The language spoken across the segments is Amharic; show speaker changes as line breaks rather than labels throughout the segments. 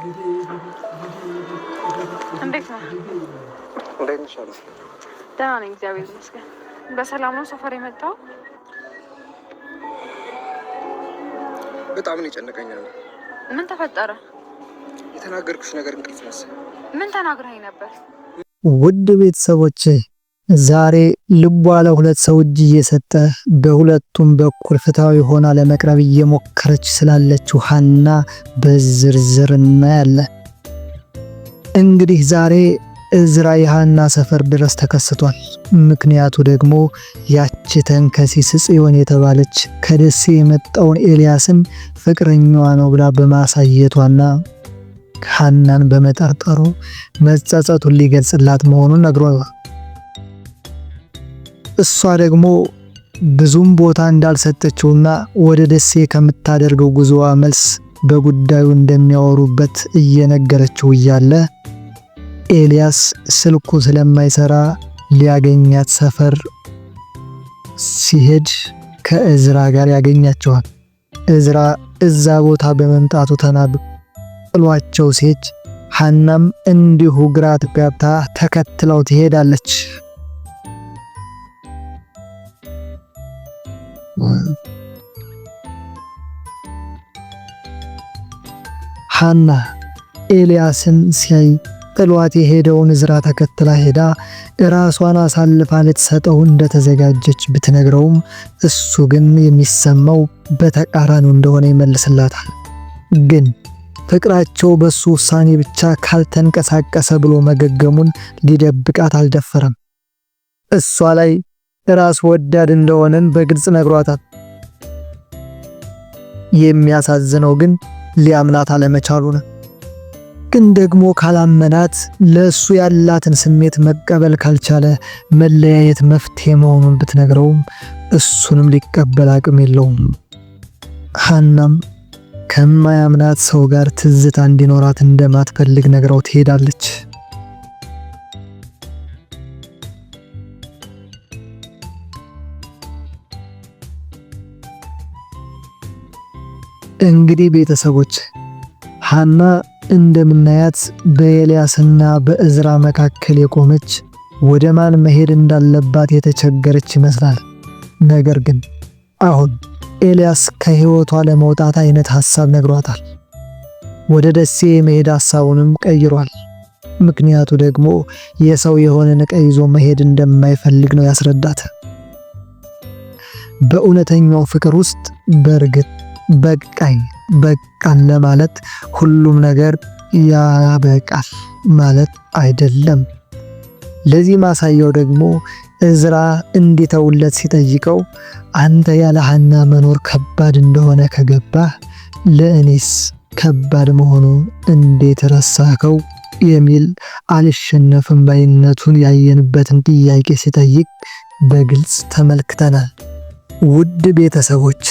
እንዴት ነህ?
እንዴት ነሽ? አለ
ደህና ነኝ እግዚአብሔር ይመስገን። በሰላም ነው ሰፈር የመጣው?
በጣም ነው የጨነቀኛል።
ምን ተፈጠረ?
የተናገርኩሽ ነገር እንቅልፍ ነሳ።
ምን ተናግረኸኝ ነበር?
ውድ ቤተሰቦቼ ዛሬ ልቧ ለሁለት ሰው እጅ እየሰጠ በሁለቱም በኩል ፍትሃዊ ሆና ለመቅረብ እየሞከረች ስላለችው ሀና በዝርዝር እናያለን። እንግዲህ ዛሬ እዝራ የሀና ሰፈር ድረስ ተከስቷል። ምክንያቱ ደግሞ ያቺ ተንከሲስ ጽዮን የተባለች ከደሴ የመጣውን ኤልያስን ፍቅረኛዋ ነው ብላ በማሳየቷና ሀናን በመጠርጠሩ መጸጸቱን ሊገልጽላት መሆኑን ነግሯል። እሷ ደግሞ ብዙም ቦታ እንዳልሰጠችውና ወደ ደሴ ከምታደርገው ጉዞዋ መልስ በጉዳዩ እንደሚያወሩበት እየነገረችው እያለ ኤልያስ ስልኩ ስለማይሰራ ሊያገኛት ሰፈር ሲሄድ ከእዝራ ጋር ያገኛቸዋል። እዝራ እዛ ቦታ በመምጣቱ ጥሏቸው ሲሄድ ሀናም እንዲሁ ግራ ተጋብታ ተከትለው ትሄዳለች። ሀና ኤልያስን ሲያይ ጥሏት የሄደውን እዝራ ተከትላ ሄዳ ራሷን አሳልፋ ልትሰጠው እንደተዘጋጀች ብትነግረውም እሱ ግን የሚሰማው በተቃራኒው እንደሆነ ይመልስላታል። ግን ፍቅራቸው በሱ ውሳኔ ብቻ ካልተንቀሳቀሰ ብሎ መገገሙን ሊደብቃት አልደፈረም። እሷ ላይ ራስ ወዳድ እንደሆነን በግልጽ ነግሯታል። የሚያሳዝነው ግን ሊያምናት አለመቻሉ ነው። ግን ደግሞ ካላመናት ለሱ ያላትን ስሜት መቀበል ካልቻለ መለያየት መፍትሄ መሆኑን ብትነግረውም እሱንም ሊቀበል አቅም የለውም። ሀናም ከማያምናት ሰው ጋር ትዝታ እንዲኖራት እንደማትፈልግ ነግራው ትሄዳለች። እንግዲህ ቤተሰቦች ሀና እንደምናያት በኤልያስና በእዝራ መካከል የቆመች ወደ ማን መሄድ እንዳለባት የተቸገረች ይመስላል። ነገር ግን አሁን ኤልያስ ከህይወቷ ለመውጣት አይነት ሐሳብ ነግሯታል። ወደ ደሴ የመሄድ ሐሳቡንም ቀይሯል። ምክንያቱ ደግሞ የሰው የሆነ ዕቃ ይዞ መሄድ እንደማይፈልግ ነው ያስረዳት። በእውነተኛው ፍቅር ውስጥ በእርግጥ በቃን ለማለት ሁሉም ነገር ያበቃል ማለት አይደለም። ለዚህ ማሳያው ደግሞ እዝራ እንዲተውለት ሲጠይቀው አንተ ያለ ሀና መኖር ከባድ እንደሆነ ከገባህ ለእኔስ ከባድ መሆኑ እንዴት ረሳከው የሚል አልሸነፍም ባይነቱን ያየንበትን ጥያቄ ሲጠይቅ በግልጽ ተመልክተናል። ውድ ቤተሰቦች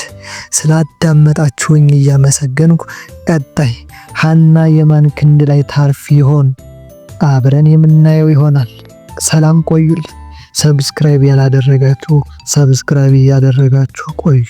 ስላዳመጣችሁኝ እያመሰገንኩ ቀጣይ ሀና የማን ክንድ ላይ ታርፍ ይሆን አብረን የምናየው ይሆናል። ሰላም ቆዩልኝ። ሰብስክራይብ ያላደረጋችሁ ሰብስክራይብ ያደረጋችሁ ቆዩ።